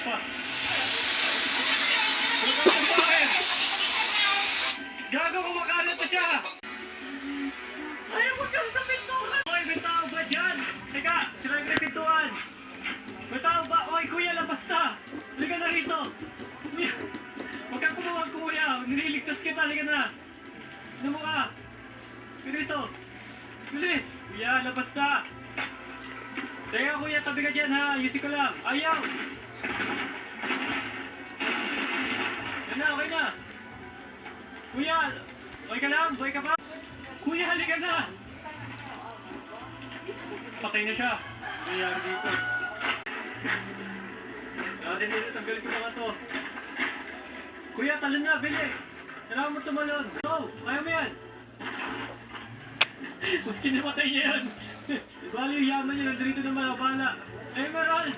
Pa. Bakit? Gago, kumakalat na siya! Ayaw mo kang sa pintuan! Hoy, may tao ba dyan? Teka, sila yung pintuan! May tao ba? Hoy, kuya, labas na! Halika na rito! Huwag kang kumawag, kuya! Nililigtas kita, halika na! Ano mo ka? Dito! Bilis! Kuya, labas na! Teka, kuya, tabi ka dyan ha! Ayusin ko lang! Ayaw! Yan na, okay na! Kuya! Okay ka lang? Okay ka pa? Kuya, halika na! Patay na siya! Kaya dito. Natin dito, tanggalin ko mga to. Kuya, talon na, bilis! Kailangan mo tumalon! Go! Kaya mo yan! Mas kinamatay niya yan! Bali yung yaman niya, nandito naman, bala! Emerald!